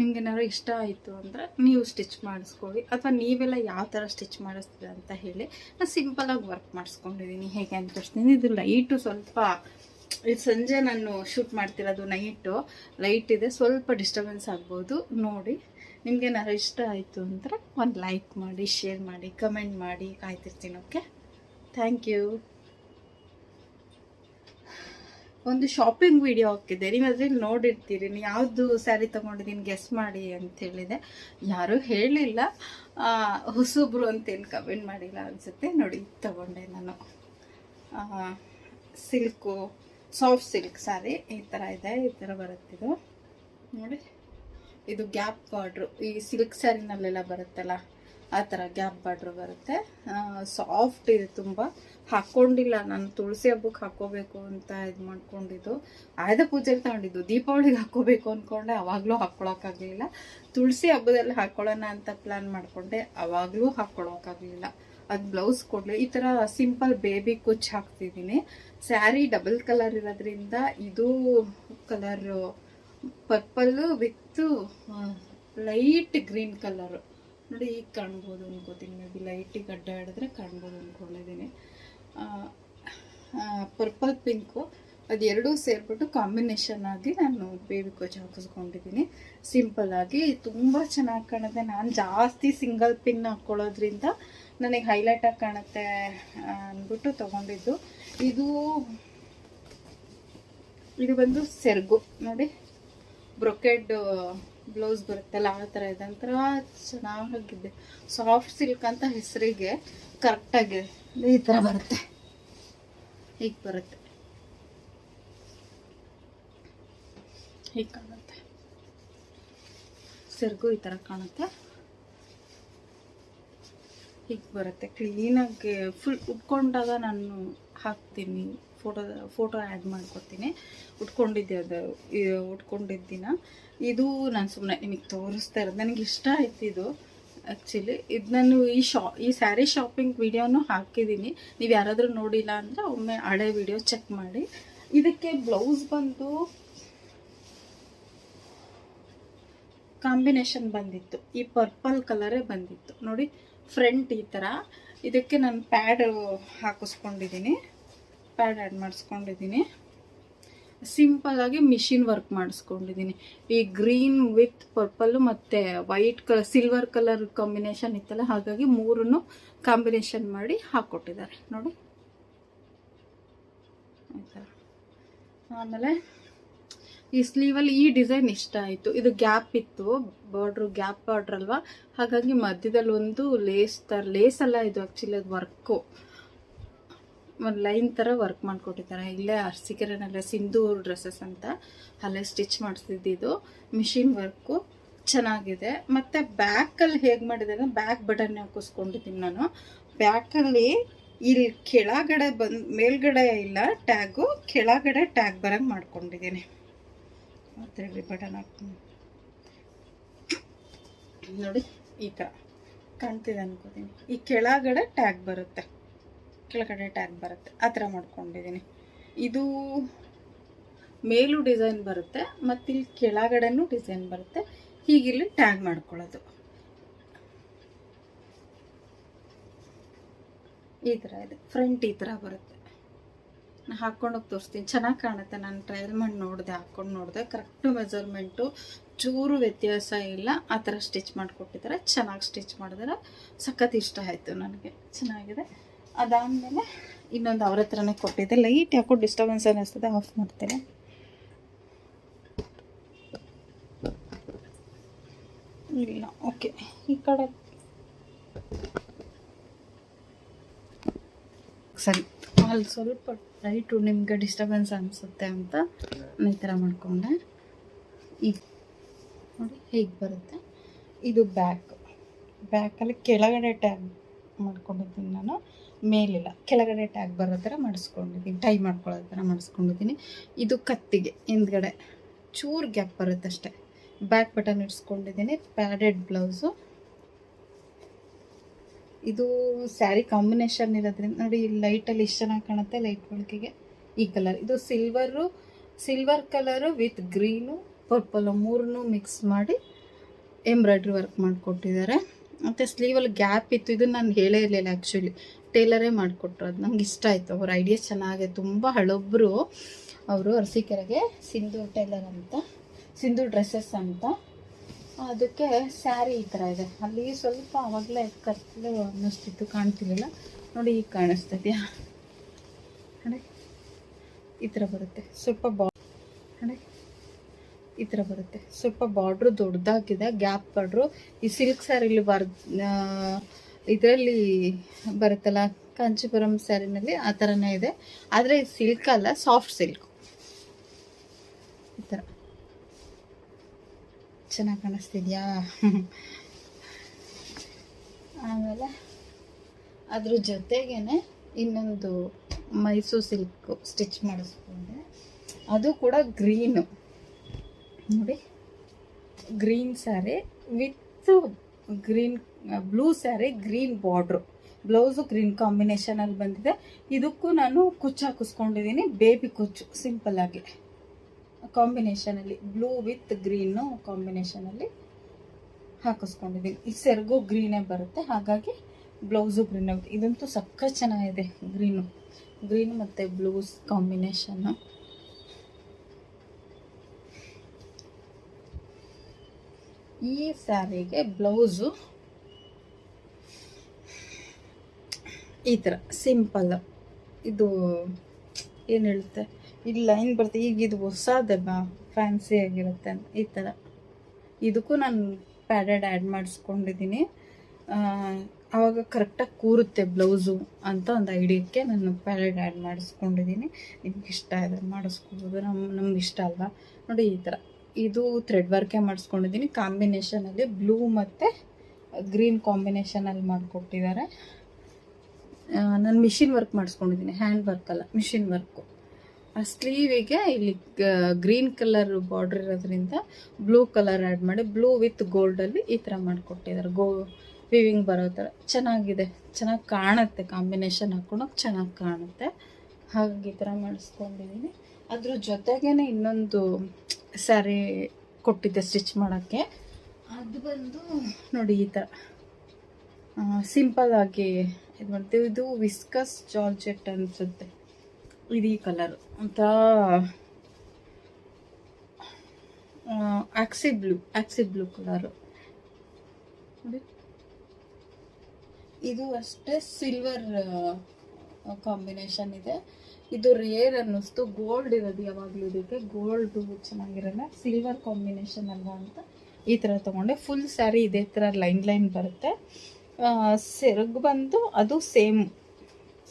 ನಿಮ್ಗೇನಾದ್ರು ಇಷ್ಟ ಆಯಿತು ಅಂದರೆ ನೀವು ಸ್ಟಿಚ್ ಮಾಡಿಸ್ಕೊಳ್ಳಿ. ಅಥವಾ ನೀವೆಲ್ಲ ಯಾವ ಥರ ಸ್ಟಿಚ್ ಮಾಡಿಸ್ತೀರ ಅಂತ ಹೇಳಿ. ನಾನು ಸಿಂಪಲಾಗಿ ವರ್ಕ್ ಮಾಡಿಸ್ಕೊಂಡಿದ್ದೀನಿ. ಹೇಗೆ ಅಂತ ತೋರಿಸ್ತೀನಿ. ಇದು ಲೈಟು ಸ್ವಲ್ಪ, ಇದು ಸಂಜೆ ನಾನು ಶೂಟ್ ಮಾಡ್ತಿರೋದು, ಲೈಟ್ ಇದೆ, ಸ್ವಲ್ಪ ಡಿಸ್ಟರ್ಬೆನ್ಸ್ ಆಗ್ಬೋದು. ನೋಡಿ, ನಿಮ್ಗೇನಾದ್ರು ಇಷ್ಟ ಆಯಿತು ಅಂದರೆ ಒಂದು ಲೈಕ್ ಮಾಡಿ, ಶೇರ್ ಮಾಡಿ, ಕಮೆಂಟ್ ಮಾಡಿ. ಕಾಯ್ತಿರ್ತೀನಿ. Okay, thank you. ಒಂದು ಶಾಪಿಂಗ್ ವಿಡಿಯೋ ಹಾಕಿದ್ದೆ, ನೀವು ಅದ್ರಲ್ಲಿ ನೋಡಿರ್ತೀರಿ. ಯಾವುದು ಸ್ಯಾರಿ ತೊಗೊಂಡಿದ್ದೀನಿ ಗೆಸ್ ಮಾಡಿ ಅಂತ ಹೇಳಿದೆ. ಯಾರೂ ಹೇಳಲಿಲ್ಲ, ಹೊಸೊಬ್ರು ಅಂತೇನು ಕಮೆಂಟ್ ಮಾಡಿಲ್ಲ ಅನಿಸುತ್ತೆ. ನೋಡಿ, ತೊಗೊಂಡೆ ನಾನು. ಸಿಲ್ಕು, ಸಾಫ್ಟ್ ಸಿಲ್ಕ್ ಸ್ಯಾರಿ ಈ ಥರ ಇದೆ. ಈ ಥರ ಬರುತ್ತಿದ್ದು ನೋಡಿ. ಇದು ಗ್ಯಾಪ್ ಬಾರ್ಡ್ರು, ಈ ಸಿಲ್ಕ್ ಸ್ಯಾರಿನಲ್ಲೆಲ್ಲ ಬರುತ್ತಲ್ಲ ಆ ಥರ ಗ್ಯಾಪ್ ಬಾರ್ಡ್ರು ಬರುತ್ತೆ. ಸಾಫ್ಟ್ ಇದೆ ತುಂಬ. ಹಾಕ್ಕೊಂಡಿಲ್ಲ ನಾನು, ತುಳಸಿ ಹಬ್ಬಕ್ಕೆ ಹಾಕ್ಕೋಬೇಕು ಅಂತ ಇದು ಮಾಡ್ಕೊಂಡಿದ್ದು. ಆಯುಧ ಪೂಜೆಗೆ ತಗೊಂಡಿದ್ದು, ದೀಪಾವಳಿಗೆ ಹಾಕ್ಕೋಬೇಕು ಅಂದ್ಕೊಂಡೆ, ಅವಾಗಲೂ ಹಾಕ್ಕೊಳಕ್ಕಾಗಲಿಲ್ಲ. ತುಳಸಿ ಹಬ್ಬದಲ್ಲಿ ಹಾಕ್ಕೊಳ್ಳೋಣ ಅಂತ ಪ್ಲ್ಯಾನ್ ಮಾಡಿಕೊಂಡೆ, ಅವಾಗಲೂ ಹಾಕ್ಕೊಳಕ್ಕಾಗಲಿಲ್ಲ. ಅದು ಬ್ಲೌಸ್ ಕೊಡಲಿ. ಈ ಥರ ಸಿಂಪಲ್ ಬೇಬಿ ಕುಚ್ ಹಾಕ್ತಿದ್ದೀನಿ. ಸ್ಯಾರಿ ಡಬಲ್ ಕಲರ್ ಇರೋದ್ರಿಂದ ಇದು colour purple with light green colour. ನೋಡಿ, ಈಗ ಕಾಣ್ಬೋದು ಅನ್ಕೋತೀನಿ. ಮೇ ಬಿ ಲೈಟಿಗೆ ಅಡ್ಡ ಹಿಡಿದ್ರೆ ಕಾಣ್ಬೋದು ಅಂದ್ಕೊಂಡಿದ್ದೀನಿ. ಪರ್ಪಲ್ ಪಿಂಕು, ಅದು ಎರಡೂ ಸೇರಿಬಿಟ್ಟು ಕಾಂಬಿನೇಷನ್ ಆಗಿ ನಾನು ಬೇಬಿ ಕೋಚ್ ಹಾಕಿಸ್ಕೊಂಡಿದ್ದೀನಿ. ಸಿಂಪಲ್ಲಾಗಿ ತುಂಬ ಚೆನ್ನಾಗಿ ಕಾಣುತ್ತೆ. ನಾನು ಜಾಸ್ತಿ ಸಿಂಗಲ್ ಪಿನ್ ಹಾಕ್ಕೊಳ್ಳೋದ್ರಿಂದ ನನಗೆ ಹೈಲೈಟಾಗಿ ಕಾಣುತ್ತೆ ಅಂದ್ಬಿಟ್ಟು ತೊಗೊಂಡಿದ್ದು. ಇದು ಬಂದು ಸೆರಗು. ನೋಡಿ, ಬ್ರೊಕೆಡ್ ಬ್ಲೌಸ್ ಬರುತ್ತಲ್ಲ ಆ ಥರ ಇದೆ. ಒಂಥರ ಚೆನ್ನಾಗಿದೆ. ಸಾಫ್ಟ್ ಸಿಲ್ಕ್ ಅಂತ ಹೆಸರಿಗೆ ಕರೆಕ್ಟಾಗಿದೆ. ಈ ಥರ ಬರುತ್ತೆ, ಹೀಗೆ ಬರುತ್ತೆ, ಹೀಗೆ ಕಾಣುತ್ತೆ. ಸೆರಗು ಈ ಥರ ಕಾಣುತ್ತೆ, ಹೀಗೆ ಬರುತ್ತೆ. ಕ್ಲೀನಾಗಿ ಫುಲ್ ಉಟ್ಕೊಂಡಾಗ ನಾನು ಹಾಕ್ತೀನಿ, ಫೋಟೋ ಆ್ಯಡ್ ಮಾಡ್ಕೊತೀನಿ. ಉಟ್ಕೊಂಡಿದ್ದಿನ ಇದು ನಾನು ಸುಮ್ಮನೆ ನಿಮಗೆ ತೋರಿಸ್ತಾ ಇರೋದು. ನನಗೆ ಇಷ್ಟ ಆಯ್ತು ಇದು. ಆ್ಯಕ್ಚುಲಿ ಇದು ನಾನು ಈ ಸ್ಯಾರಿ ಶಾಪಿಂಗ್ ವಿಡಿಯೋನೂ ಹಾಕಿದ್ದೀನಿ. ನೀವು ಯಾರಾದರೂ ನೋಡಿಲ್ಲ ಅಂದರೆ ಒಮ್ಮೆ ಹಳೆ ವಿಡಿಯೋ ಚೆಕ್ ಮಾಡಿ. ಇದಕ್ಕೆ ಬ್ಲೌಸ್ ಬಂದು ಕಾಂಬಿನೇಷನ್ ಬಂದಿತ್ತು, ಈ ಪರ್ಪಲ್ ಕಲರೇ ಬಂದಿತ್ತು. ನೋಡಿ, ಫ್ರಂಟ್ ಈ ಥರ. ಇದಕ್ಕೆ ನಾನು ಪ್ಯಾಡ್ ಹಾಕಿಸ್ಕೊಂಡಿದ್ದೀನಿ, ಪ್ಯಾಡ್ ಆ್ಯಡ್ ಮಾಡಿಸ್ಕೊಂಡಿದ್ದೀನಿ. ಸಿಂಪಲ್ಲಾಗಿ ಮಿಷಿನ್ ವರ್ಕ್ ಮಾಡಿಸ್ಕೊಂಡಿದ್ದೀನಿ. ಈ ಗ್ರೀನ್ ವಿತ್ ಪರ್ಪಲ್ಲು ಮತ್ತು ವೈಟ್ ಸಿಲ್ವರ್ ಕಲರ್ ಕಾಂಬಿನೇಷನ್ ಇತ್ತಲ್ಲ, ಹಾಗಾಗಿ ಮೂರನ್ನು ಕಾಂಬಿನೇಷನ್ ಮಾಡಿ ಹಾಕ್ಕೊಟ್ಟಿದ್ದಾರೆ. ನೋಡಿ, ಈ ಥರ. ಆಮೇಲೆ ಈ ಸ್ಲೀವಲ್ಲಿ ಈ ಡಿಸೈನ್ ಇಷ್ಟ ಆಯಿತು. ಇದು ಗ್ಯಾಪ್ ಇತ್ತು, ಬಾರ್ಡ್ರು ಗ್ಯಾಪ್ ಬಾರ್ಡ್ರ್ ಅಲ್ವಾ, ಹಾಗಾಗಿ ಮಧ್ಯದಲ್ಲಿ ಒಂದು ಲೇಸ್ ಅಲ್ಲ ಇದು ಆ್ಯಕ್ಚುಲಿ ಅದು ವರ್ಕು. ಒಂದು ಲೈನ್ ಥರ ವರ್ಕ್ ಮಾಡಿಕೊಟ್ಟಿದ್ದಾರೆ. ಇಲ್ಲೇ ಅರಸೀಕೆರೆನಲ್ಲೇ ಸಿಂಧು ಡ್ರೆಸ್ಸಸ್ ಅಂತ ಅಲ್ಲೇ ಸ್ಟಿಚ್ ಮಾಡಿಸಿದ್ದು. ಮಿಷಿನ್ ವರ್ಕು ಚೆನ್ನಾಗಿದೆ. ಮತ್ತು ಬ್ಯಾಕಲ್ಲಿ ಹೇಗೆ ಮಾಡಿದ್ದಾರೆ, ಬ್ಯಾಕ್ ಬಟನ್ ಹಾಕಿಸ್ಕೊಂಡಿದ್ದೀನಿ ನಾನು. ಬ್ಯಾಕಲ್ಲಿ ಇಲ್ಲಿ ಕೆಳಗಡೆ ಮೇಲ್ಗಡೆ ಇಲ್ಲ ಟ್ಯಾಗು, ಕೆಳಗಡೆ ಟ್ಯಾಗ್ ಬರಂಗೆ ಮಾಡ್ಕೊಂಡಿದ್ದೀನಿ. ಮತ್ತೆ ಬಟನ್ ಹಾಕ್ತೀನಿ ನೋಡಿ, ಈ ಥರ ಕಾಣ್ತಿದೆ ಅನ್ಕೋತೀನಿ. ಈ ಕೆಳಗಡೆ ಟ್ಯಾಗ್ ಬರುತ್ತೆ, ಆ ಥರ ಮಾಡ್ಕೊಂಡಿದ್ದೀನಿ. ಇದು ಮೇಲೂ ಡಿಸೈನ್ ಬರುತ್ತೆ ಮತ್ತು ಇಲ್ಲಿ ಕೆಳಗಡೆನೂ ಡಿಸೈನ್ ಬರುತ್ತೆ. ಹೀಗಿಲ್ಲಿ ಟ್ಯಾಗ್ ಮಾಡ್ಕೊಳ್ಳೋದು ಈ ಥರ ಇದೆ. ಫ್ರಂಟ್ ಈ ಥರ ಬರುತ್ತೆ. ನಾನು ಹಾಕ್ಕೊಂಡೋಗಿ ತೋರಿಸ್ತೀನಿ, ಚೆನ್ನಾಗಿ ಕಾಣುತ್ತೆ. ನಾನು ಟ್ರಯಲ್ ಮಾಡಿ ನೋಡಿದೆ, ಹಾಕ್ಕೊಂಡು ನೋಡಿದೆ. ಕರೆಕ್ಟು ಮೆಜರ್ಮೆಂಟು, ಚೂರು ವ್ಯತ್ಯಾಸ ಇಲ್ಲ. ಆ ಥರ ಸ್ಟಿಚ್ ಮಾಡಿಕೊಟ್ಟಿದ್ದಾರೆ. ಚೆನ್ನಾಗಿ ಸ್ಟಿಚ್ ಮಾಡಿದ್ರೆ ಸಖತ್ ಇಷ್ಟ ಆಯಿತು ನನಗೆ, ಚೆನ್ನಾಗಿದೆ. ಅದಾದಮೇಲೆ ಇನ್ನೊಂದು ಅವ್ರ ಹತ್ರನೇ ಕೊಟ್ಟಿದ್ದೆ. ಲೈಟ್ ಯಾಕೋ ಡಿಸ್ಟರ್ಬೆನ್ಸ್ ಅನ್ನಿಸ್ತದೆ, ಆಫ್ ಮಾಡ್ತೇನೆ. ಇಲ್ಲ, ಓಕೆ. ಈ ಕಡೆ ಸರಿ, ಅಲ್ಲಿ ಸ್ವಲ್ಪ ಲೈಟು ನಿಮಗೆ ಡಿಸ್ಟರ್ಬೆನ್ಸ್ ಅನಿಸುತ್ತೆ ಅಂತ ಈ ಥರ ಮಾಡಿಕೊಂಡೆ. ಈಗ ನೋಡಿ ಹೇಗೆ ಬರುತ್ತೆ. ಇದು ಬ್ಯಾಕಲ್ಲಿ ಕೆಳಗಡೆ ಟ್ಯಾಗ್ ಮಾಡ್ಕೊಂಡಿದ್ದೀನಿ ನಾನು, ಮೇಲಿಲ್ಲ. ಕೆಳಗಡೆ ಟ್ಯಾಗ್ ಬರೋ ಥರ ಮಾಡಿಸ್ಕೊಂಡಿದ್ದೀನಿ, ಟೈ ಮಾಡ್ಕೊಳ್ಳೋ ಥರ ಮಾಡಿಸ್ಕೊಂಡಿದ್ದೀನಿ. ಇದು ಕತ್ತಿಗೆ ಹಿಂದ್ಗಡೆ ಚೂರು ಗ್ಯಾಪ್ ಬರುತ್ತೆ ಅಷ್ಟೇ. ಬ್ಯಾಕ್ ಬಟನ್ ಇಡ್ಸ್ಕೊಂಡಿದ್ದೀನಿ. Padded blouse. ಇದು ಸ್ಯಾರಿ ಕಾಂಬಿನೇಷನ್ ಇರೋದ್ರಿಂದ ನೋಡಿ, ಲೈಟಲ್ಲಿ ಇಷ್ಟು ಚೆನ್ನಾಗಿ ಕಾಣುತ್ತೆ. ಲೈಟ್ ಬೆಳಕಿಗೆ ಈ ಕಲರ್, ಇದು silver colour with green purple ಮೂರನ್ನೂ ಮಿಕ್ಸ್ ಮಾಡಿ ಎಂಬ್ರಾಯ್ಡ್ರಿ ವರ್ಕ್ ಮಾಡಿಕೊಟ್ಟಿದ್ದಾರೆ. ಮತ್ತು ಸ್ಲೀವಲ್ಲಿ ಗ್ಯಾಪ್ ಇತ್ತು. ಇದು ನಾನು ಹೇಳೇ ಇರಲಿಲ್ಲ, ಆ್ಯಕ್ಚುಲಿ ಟೇಲರೇ ಮಾಡಿಕೊಟ್ರು. ಅದು ನಂಗೆ ಇಷ್ಟ ಆಯಿತು. ಅವ್ರ ಐಡಿಯಾ ಚೆನ್ನಾಗಿದೆ. ತುಂಬ ಹಳೊಬ್ಬರು ಅವರು, ಅರಸೀಕೆರೆಗೆ ಸಿಂಧು ಟೇಲರ್ ಅಂತ, ಸಿಂಧು ಡ್ರೆಸ್ಸಸ್ ಅಂತ. ಅದಕ್ಕೆ ಸ್ಯಾರಿ ಈ ಥರ ಇದೆ. ಅಲ್ಲಿ ಸ್ವಲ್ಪ ಆವಾಗಲೇ ಕತ್ತಲು ಅನ್ನಿಸ್ತಿತ್ತು, ಕಾಣ್ತಿರ್ಲಿಲ್ಲ. ನೋಡಿ ಈಗ ಕಾಣಿಸ್ತಿದ್ಯಾ ನೋಡಿ, ಈ ಥರ ಬರುತ್ತೆ. ಸ್ವಲ್ಪ ನೋಡಿ ಈ ಥರ ಬರುತ್ತೆ. ಸ್ವಲ್ಪ ಬಾರ್ಡ್ರು ದೊಡ್ಡದಾಗಿದೆ, ಗ್ಯಾಪ್ ಬಾರ್ಡ್ರು. ಈ ಸಿಲ್ಕ್ ಸ್ಯಾರಿಲಿ ಇದರಲ್ಲಿ ಬರುತ್ತಲ್ಲ ಕಾಂಚೀಪುರಂ ಸ್ಯಾರಿನಲ್ಲಿ, ಆ ಥರನೇ ಇದೆ. ಆದರೆ ಇದು ಸಿಲ್ಕ್ ಅಲ್ಲ, ಸಾಫ್ಟ್ ಸಿಲ್ಕ್. ಈ ಥರ ಚೆನ್ನಾಗಿ ಕಾಣಿಸ್ತಿದ್ಯಾ? ಆಮೇಲೆ ಅದ್ರ ಜೊತೆಗೇನೆ ಇನ್ನೊಂದು ಮೈಸೂರು ಸಿಲ್ಕ್ ಸ್ಟಿಚ್ ಮಾಡಿಸ್ಕೊಂಡೆ. ಅದು ಕೂಡ ಗ್ರೀನು ನೋಡಿ, green sari with blue sari, green border. Blouse green ಕಾಂಬಿನೇಷನಲ್ಲಿ ಬಂದಿದೆ. ಇದಕ್ಕೂ ನಾನು ಕುಚ್ಚು ಹಾಕಿಸ್ಕೊಂಡಿದ್ದೀನಿ, ಬೇಬಿ ಕುಚ್ಚು, ಸಿಂಪಲ್ಲಾಗಿ ಕಾಂಬಿನೇಷನಲ್ಲಿ, ಬ್ಲೂ ವಿತ್ ಗ್ರೀನು ಕಾಂಬಿನೇಷನಲ್ಲಿ ಹಾಕಿಸ್ಕೊಂಡಿದ್ದೀನಿ. ಈ ಸೆರಗು ಗ್ರೀನೇ ಬರುತ್ತೆ, ಹಾಗಾಗಿ ಬ್ಲೌಸು ಗ್ರೀನ್ ಆಗುತ್ತೆ. ಇದಂತೂ ಸಖತ್ ಚೆನ್ನಾಗಿದೆ, ಗ್ರೀನು ಮತ್ತು ಬ್ಲೂಸ್ ಕಾಂಬಿನೇಷನ್ನು. ಈ ಸ್ಯಾರಿಗೆ ಬ್ಲೌಸು ಈ ಥರ ಸಿಂಪಲ್. ಇದು ಏನು ಹೇಳುತ್ತೆ, ಇಲ್ಲಿ ಲೈನ್ ಬರುತ್ತೆ. ಈಗ ಇದು ಹೊಸದೆಲ್ಲ ಫ್ಯಾನ್ಸಿ ಆಗಿರುತ್ತೆ ಅಂತ ಈ ಥರ. ಇದಕ್ಕೂ ನಾನು ಪ್ಯಾಡೆಡ್ ಆ್ಯಡ್ ಮಾಡಿಸ್ಕೊಂಡಿದ್ದೀನಿ. ಆವಾಗ ಕರೆಕ್ಟಾಗಿ ಕೂರುತ್ತೆ ಬ್ಲೌಸು ಅಂತ ಒಂದು ಐಡಿಯಾಕ್ಕೆ ನಾನು ಪ್ಯಾಡೆಡ್ ಆ್ಯಡ್ ಮಾಡಿಸ್ಕೊಂಡಿದ್ದೀನಿ. ನಿಮ್ಗೆ ಇಷ್ಟ ಇದೆ ಮಾಡಿಸ್ಕೊಬೋದು, ನಮ್ಗೆ ಇಷ್ಟ ಅಲ್ವಾ. ನೋಡಿ ಈ ಥರ ಇದು ಥ್ರೆಡ್ ವರ್ಕೇ ಮಾಡಿಸ್ಕೊಂಡಿದ್ದೀನಿ. ಕಾಂಬಿನೇಷನಲ್ಲಿ ಬ್ಲೂ ಮತ್ತು ಗ್ರೀನ್ ಕಾಂಬಿನೇಷನಲ್ಲಿ ಮಾಡಿಕೊಟ್ಟಿದ್ದಾರೆ. ನಾನು ಮಿಷಿನ್ ವರ್ಕ್ ಮಾಡಿಸ್ಕೊಂಡಿದ್ದೀನಿ, ಹ್ಯಾಂಡ್ ವರ್ಕ್ ಅಲ್ಲ, ಮಿಷಿನ್ ವರ್ಕು. ಆ ಸ್ಲೀವಿಗೆ ಇಲ್ಲಿ ಗ್ರೀನ್ ಕಲರ್ ಬಾರ್ಡ್ರ್ ಇರೋದ್ರಿಂದ ಬ್ಲೂ ಕಲರ್ ಆ್ಯಡ್ ಮಾಡಿ, ಬ್ಲೂ ವಿತ್ ಗೋಲ್ಡಲ್ಲಿ ಈ ಥರ ಮಾಡಿಕೊಟ್ಟಿದ್ದಾರೆ. ವಿವಿಂಗ್ ಬರೋ ಥರ ಚೆನ್ನಾಗಿದೆ, ಚೆನ್ನಾಗಿ ಕಾಣುತ್ತೆ. ಕಾಂಬಿನೇಷನ್ ಹಾಕ್ಕೊಳಕ್ಕೆ ಚೆನ್ನಾಗಿ ಕಾಣುತ್ತೆ. ಹಾಗಾಗಿ ಈ ಥರ ಮಾಡಿಸ್ಕೊಂಡಿದ್ದೀನಿ. ಅದ್ರ ಜೊತೆಗೇ ಇನ್ನೊಂದು ಸ್ಯಾರಿ ಕೊಟ್ಟಿದ್ದೆ ಸ್ಟಿಚ್ ಮಾಡೋಕ್ಕೆ. ಅದು ಬಂದು ನೋಡಿ ಈ ಥರ ಸಿಂಪಲ್ಲಾಗಿ ಇದು ಮಾಡ್ತೀವಿ. ಇದು ವಿಸ್ಕಸ್ ಜಾರ್ಜೆಟ್ ಅನಿಸುತ್ತೆ. ಇದು ಈ ಕಲರು ಒಂಥರ ಆಕ್ಸಿ ಬ್ಲೂ ಕಲರು ನೋಡಿ. ಇದು ಅಷ್ಟೇ ಸಿಲ್ವರ್ ಕಾಂಬಿನೇಷನ್ ಇದೆ. ಇದು ರೇರ್ ಅನ್ನಿಸ್ತು, ಗೋಲ್ಡ್ ಇರೋದು ಯಾವಾಗಲೂ ಇದಕ್ಕೆ, ಗೋಲ್ಡು ಚೆನ್ನಾಗಿರಲ್ಲ, ಸಿಲ್ವರ್ ಕಾಂಬಿನೇಷನ್ ಅಲ್ವಾ ಅಂತ ಈ ಥರ ತೊಗೊಂಡೆ. ಫುಲ್ ಸ್ಯಾರಿ ಇದೇ ಥರ ಲೈನ್ ಬರುತ್ತೆ. ಸೆರಗು ಬಂದು ಅದು ಸೇಮ್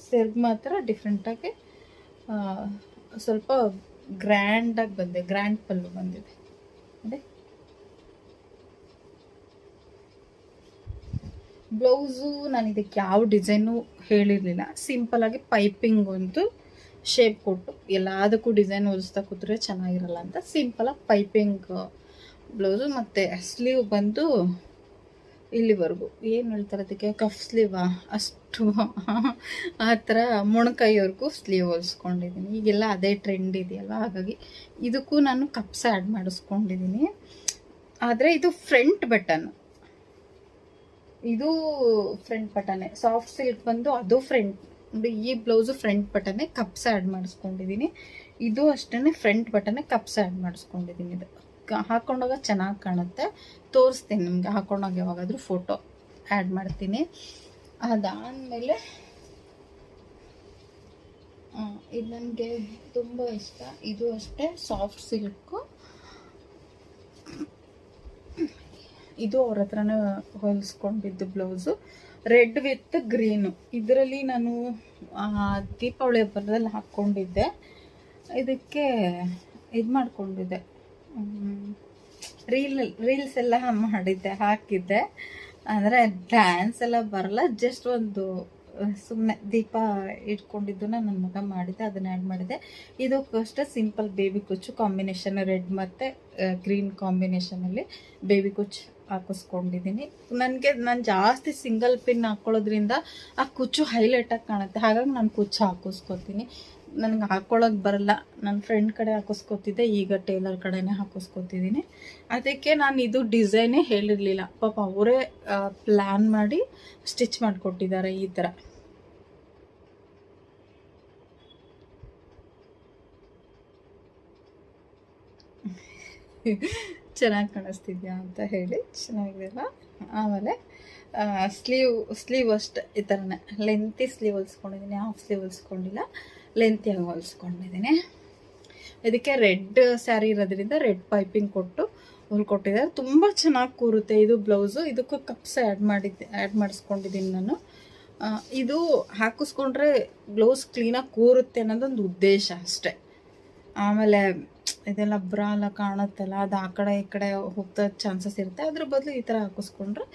ಸೆರ್ಗ್ ಮಾತ್ರ ಡಿಫ್ರೆಂಟಾಗಿ ಸ್ವಲ್ಪ ಗ್ರ್ಯಾಂಡಾಗಿ ಬಂದಿದೆ, ಗ್ರ್ಯಾಂಡ್ ಪಲ್ಲು ಬಂದಿದೆ. ಅದೇ ಬ್ಲೌಸು ನಾನು ಇದಕ್ಕೆ ಯಾವ ಡಿಸೈನು ಹೇಳಿರಲಿಲ್ಲ, ಸಿಂಪಲಾಗಿ ಪೈಪಿಂಗ್ ಒಂದು ಶೇಪ್ ಕೊಟ್ಟು ಎಲ್ಲದಕ್ಕೂ ಡಿಸೈನ್ ಹೊಲಿಸ್ತಾ ಕೂತ್ರೆ ಚೆನ್ನಾಗಿರಲ್ಲ ಅಂತ ಸಿಂಪಲಾಗಿ ಪೈಪಿಂಗ್ ಬ್ಲೌಸು. ಮತ್ತು ಸ್ಲೀವ್ ಬಂದು ಇಲ್ಲಿವರೆಗೂ ಏನು ಹೇಳ್ತಾರೆ ಅದಕ್ಕೆ, ಕಫ್ ಸ್ಲೀವಾ ಅಷ್ಟು ಆ ಥರ ಮೊಣಕೈವರೆಗೂ ಸ್ಲೀವ್ ಹೊಲಿಸ್ಕೊಂಡಿದ್ದೀನಿ. ಈಗೆಲ್ಲ ಅದೇ ಟ್ರೆಂಡ್ ಇದೆಯಲ್ವ, ಹಾಗಾಗಿ ಇದಕ್ಕೂ ನಾನು ಕಪ್ಸ್ ಆ್ಯಡ್ ಮಾಡಿಸ್ಕೊಂಡಿದ್ದೀನಿ. ಆದರೆ ಇದು ಫ್ರಂಟ್ ಬಟನ್, ಇದು ಫ್ರಂಟ್ ಬಟನ್ನೇ. ಸಾಫ್ಟ್ ಸಿಲ್ಕ್ ಬಂದು ಅದು ಫ್ರಂಟ್ ನೋಡಿ, ಈ ಬ್ಲೌಸು ಫ್ರಂಟ್ ಬಟನ್ನೇ ಕಪ್ಸ್ ಆ್ಯಡ್ ಮಾಡಿಸ್ಕೊಂಡಿದ್ದೀನಿ. ಇದು ಅಷ್ಟೇ ಫ್ರಂಟ್ ಬಟನ್ನೇ ಕಪ್ಸ್ ಆ್ಯಡ್ ಮಾಡಿಸ್ಕೊಂಡಿದ್ದೀನಿ. ಇದು ಹಾಕೊಂಡಾಗ ಚೆನ್ನಾಗಿ ಕಾಣುತ್ತೆ, ತೋರಿಸ್ತೀನಿ ನಿಮಗೆ ಹಾಕೊಂಡಾಗ ಯಾವಾಗಾದರೂ ಫೋಟೋ ಆ್ಯಡ್ ಮಾಡ್ತೀನಿ. ಅದಾದಮೇಲೆ ಇದು ನನಗೆ ತುಂಬ ಇಷ್ಟ, ಇದು ಅಷ್ಟೇ ಸಾಫ್ಟ್ ಸಿಲ್ಕು. ಇದು ಅವ್ರ ಹತ್ರನೇ ಹೊಲಿಸ್ಕೊಂಡಿದ್ದು ಬ್ಲೌಸು, ರೆಡ್ ವಿತ್ ಗ್ರೀನು. ಇದರಲ್ಲಿ ನಾನು ದೀಪಾವಳಿ ಹಬ್ಬದಲ್ಲಿ ಹಾಕ್ಕೊಂಡಿದ್ದೆ. ಇದಕ್ಕೆ ಇದು ಮಾಡ್ಕೊಂಡಿದ್ದೆ, ರೀಲ್ಸ್ ಎಲ್ಲ ಮಾಡಿದ್ದೆ, ಹಾಕಿದ್ದೆ. ಅಂದರೆ ಡ್ಯಾನ್ಸ್ ಎಲ್ಲ ಬರಲ್ಲ, ಜಸ್ಟ್ ಒಂದು ಸುಮ್ಮನೆ ದೀಪ ಇಟ್ಕೊಂಡಿದ್ದನ್ನ ನನ್ನ ಮಗ ಮಾಡಿದ್ದೆ, ಅದನ್ನ ಆ್ಯಡ್ ಮಾಡಿದೆ. ಇದಕ್ಕಷ್ಟೇ ಸಿಂಪಲ್ ಬೇಬಿ ಕುಚ್ಚು ಕಾಂಬಿನೇಷನ್, ರೆಡ್ ಮತ್ತು ಗ್ರೀನ್ ಕಾಂಬಿನೇಷನಲ್ಲಿ ಬೇಬಿ ಕುಚ್ಚು ಹಾಕಿಸ್ಕೊಂಡಿದ್ದೀನಿ. ನಾನು ಜಾಸ್ತಿ ಸಿಂಗಲ್ ಪಿನ್ ಹಾಕ್ಕೊಳ್ಳೋದ್ರಿಂದ ಆ ಕುಚ್ಚು ಹೈಲೈಟಾಗಿ ಕಾಣುತ್ತೆ, ಹಾಗಾಗಿ ನಾನು ಕುಚ್ಚು ಹಾಕಿಸ್ಕೊತೀನಿ. ನನಗೆ ಹಾಕ್ಕೊಳ್ಳೋಕೆ ಬರಲ್ಲ, ನನ್ನ ಫ್ರೆಂಡ್ ಕಡೆ ಹಾಕಿಸ್ಕೊತಿದ್ದೆ, ಈಗ ಟೇಲರ್ ಕಡೆನೇ ಹಾಕಿಸ್ಕೊತಿದ್ದೀನಿ. ಅದಕ್ಕೆ ನಾನು ಇದು ಡಿಸೈನೇ ಹೇಳಿರಲಿಲ್ಲ, ಪಾಪ ಅವರೇ ಪ್ಲ್ಯಾನ್ ಮಾಡಿ ಸ್ಟಿಚ್ ಮಾಡಿಕೊಟ್ಟಿದ್ದಾರೆ ಈ ಥರ. ಚೆನ್ನಾಗಿ ಕಾಣಿಸ್ತಿದ್ಯಾ ಅಂತ ಹೇಳಿ, ಚೆನ್ನಾಗಿದೆಯಲ್ಲ. ಆಮೇಲೆ ಸ್ಲೀವ್ ಅಷ್ಟೇ ಈ ಥರನೇ ಲೆಂತಿ ಸ್ಲೀವ್ ಹೊಲಿಸ್ಕೊಂಡಿದ್ದೀನಿ, ಹಾಫ್ ಸ್ಲೀವ್ ಹೊಲಿಸ್ಕೊಂಡಿಲ್ಲ, ಲೆಂತಿಯಾಗಿ ಹೊಲಿಸ್ಕೊಂಡಿದ್ದೀನಿ. ಇದಕ್ಕೆ ರೆಡ್ ಸ್ಯಾರಿ ಇರೋದ್ರಿಂದ ರೆಡ್ ಪೈಪಿಂಗ್ ಕೊಟ್ಟು ಹೊಲ್ಕೊಟ್ಟಿದ್ದಾರೆ, ತುಂಬ ಚೆನ್ನಾಗಿ ಕೂರುತ್ತೆ ಇದು ಬ್ಲೌಸು. ಇದಕ್ಕೂ ಕಪ್ಸ್ ಆ್ಯಡ್ ಮಾಡಿಸ್ಕೊಂಡಿದ್ದೀನಿ ನಾನು. ಇದು ಹಾಕಿಸ್ಕೊಂಡ್ರೆ ಬ್ಲೌಸ್ ಕ್ಲೀನಾಗಿ ಕೂರುತ್ತೆ ಅನ್ನೋದೊಂದು ಉದ್ದೇಶ ಅಷ್ಟೆ. ಆಮೇಲೆ ಇದೆಲ್ಲ ಬ್ರಾ ಎಲ್ಲ ಕಾಣುತ್ತಲ್ಲ, ಅದು ಆ ಕಡೆ ಈ ಕಡೆ ಹೋಗ್ತಾ ಚಾನ್ಸಸ್ ಇರುತ್ತೆ, ಅದ್ರ ಬದಲು ಈ ಥರ ಹಾಕಿಸ್ಕೊಂಡ್ರೆ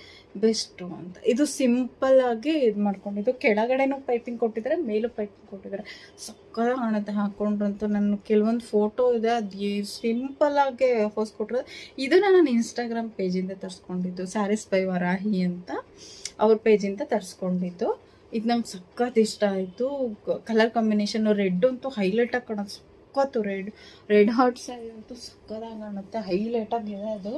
ಬೆಸ್ಟು ಅಂತ. ಇದು ಸಿಂಪಲ್ಲಾಗಿ ಇದು ಮಾಡ್ಕೊಂಡಿದ್ದು, ಕೆಳಗಡೆನೂ ಪೈಪಿಂಗ್ ಕೊಟ್ಟಿದ್ದಾರೆ, ಮೇಲೂ ಪೈಪಿಂಗ್ ಕೊಟ್ಟಿದ್ದಾರೆ, ಸಕ್ಕತ್ತಾಗಿ ಕಾಣುತ್ತೆ ಹಾಕ್ಕೊಂಡ್ರಂತೂ. ನನ್ನ ಕೆಲವೊಂದು ಫೋಟೋ ಇದೆ, ಅದು ಸಿಂಪಲ್ಲಾಗಿ ಹೊಸ್ಕೊಟ್ರೆ. ಇದನ್ನು ನಾನು ಇನ್ಸ್ಟಾಗ್ರಾಮ್ ಪೇಜಿಂದ ತರಿಸ್ಕೊಂಡಿದ್ದು, ಸ್ಯಾರೀಸ್ ಬೈ ವರಾಹಿ ಅಂತ ಅವ್ರ ಪೇಜಿಂದ ತರಿಸ್ಕೊಂಡಿದ್ದು. ಇದು ನಂಗೆ ಸಖತ್ ಇಷ್ಟ ಆಯಿತು. ಕಲರ್ ಕಾಂಬಿನೇಷನ್ ರೆಡ್ ಅಂತೂ ಹೈಲೈಟಾಗಿ ಕಾಣೋದು, ಸಖತ್ತು ರೆಡ್ ಹಾಟ್ ಸ್ಯಾರಿ ಅಂತೂ ಸಕ್ಕತ್ತಾಗಿ ಕಾಣುತ್ತೆ, ಹೈಲೈಟಾಗಿದೆ ಅದು.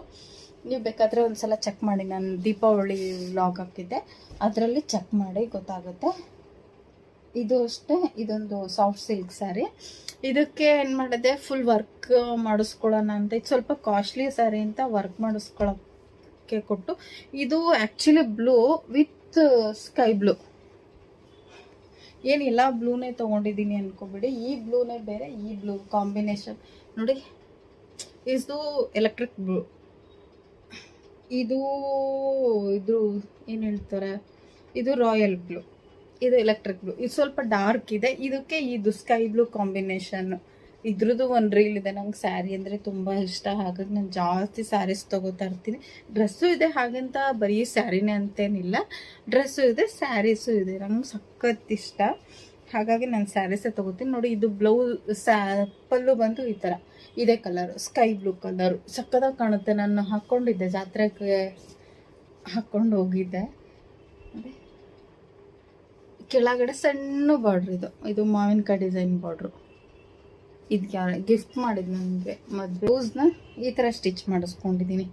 ನೀವು ಬೇಕಾದರೆ ಒಂದು ಸಲ ಚೆಕ್ ಮಾಡಿ, ನಾನು ದೀಪಾವಳಿ ವ್ಲಾಗ್ ಹಾಕಿದ್ದೆ, ಅದರಲ್ಲಿ ಚೆಕ್ ಮಾಡಿ ಗೊತ್ತಾಗುತ್ತೆ. ಇದು ಅಷ್ಟೇ, ಇದೊಂದು ಸಾಫ್ಟ್ ಸಿಲ್ಕ್ ಸ್ಯಾರಿ. ಇದಕ್ಕೆ ಏನು ಮಾಡಿದೆ, ಫುಲ್ ವರ್ಕ್ ಮಾಡಿಸ್ಕೊಳ್ಳೋಣ ಅಂತ. ಇದು ಸ್ವಲ್ಪ ಕಾಸ್ಟ್ಲಿ ಸ್ಯಾರಿ ಅಂತ ವರ್ಕ್ ಮಾಡಿಸ್ಕೊಳ್ಳೋಕ್ಕೆ ಕೊಟ್ಟು, ಇದು actually blue with sky blue. ಏನಿಲ್ಲ ಬ್ಲೂನೇ ತೊಗೊಂಡಿದ್ದೀನಿ ಅಂದ್ಕೊಬೇಡಿ, ಈ ಬ್ಲೂನೇ ಬೇರೆ, ಈ ಬ್ಲೂ ಕಾಂಬಿನೇಷನ್ ನೋಡಿ. ಇದು ಎಲೆಕ್ಟ್ರಿಕ್ ಬ್ಲೂ, ಇದು ಏನು ಹೇಳ್ತಾರೆ, ಇದು ರಾಯಲ್ ಬ್ಲೂ, ಇದು ಎಲೆಕ್ಟ್ರಿಕ್ ಬ್ಲೂ. ಇದು ಸ್ವಲ್ಪ ಡಾರ್ಕ್ ಇದೆ, ಇದಕ್ಕೆ ಇದು ಸ್ಕೈ ಬ್ಲೂ ಕಾಂಬಿನೇಷನ್ನು. ಇದ್ರದ್ದು ಒಂದು ರೀಲ್ ಇದೆ. ನಂಗೆ ಸ್ಯಾರಿ ಅಂದರೆ ತುಂಬ ಇಷ್ಟ, ಹಾಗಾಗಿ ನಾನು ಜಾಸ್ತಿ ಸ್ಯಾರೀಸ್ ತೊಗೋತಾ ಇರ್ತೀನಿ. ಡ್ರೆಸ್ಸು ಇದೆ, ಹಾಗಂತ ಬರೀ ಸ್ಯಾರಿನೇ ಅಂತೇನಿಲ್ಲ, ಡ್ರೆಸ್ಸು ಇದೆ, ಸ್ಯಾರೀಸು ಇದೆ. ನಂಗೆ ಸಖತ್ ಇಷ್ಟ, ಹಾಗಾಗಿ ನಾನು ಸ್ಯಾರೀಸೇ ತೊಗೋತೀನಿ. ನೋಡಿ, ಇದು ಬ್ಲೌಸ್ ಪಲ್ಲು ಬಂದು ಈ ಥರ ಇದೇ ಕಲರು, ಸ್ಕೈ ಬ್ಲೂ ಕಲರು, ಸಖತ್ತಾಗಿ ಕಾಣುತ್ತೆ. ನಾನು ಹಾಕ್ಕೊಂಡಿದ್ದೆ, ಜಾತ್ರೆಗೆ ಹಾಕ್ಕೊಂಡು ಹೋಗಿದ್ದೆ. ಕೆಳಗಡೆ ಸಣ್ಣ ಬಾರ್ಡ್ರ್, ಇದು ಮಾವಿನಕಾಯಿ ಡಿಸೈನ್ ಬಾರ್ಡ್ರು. ಇದು ಗಿಫ್ಟ್ ಮಾಡಿದ್ದು ನನಗೆ ಮದುವೆ. ಬ್ಲೌಸ್ನ ಈ ಥರ ಸ್ಟಿಚ್ ಮಾಡಿಸ್ಕೊಂಡಿದ್ದೀನಿ.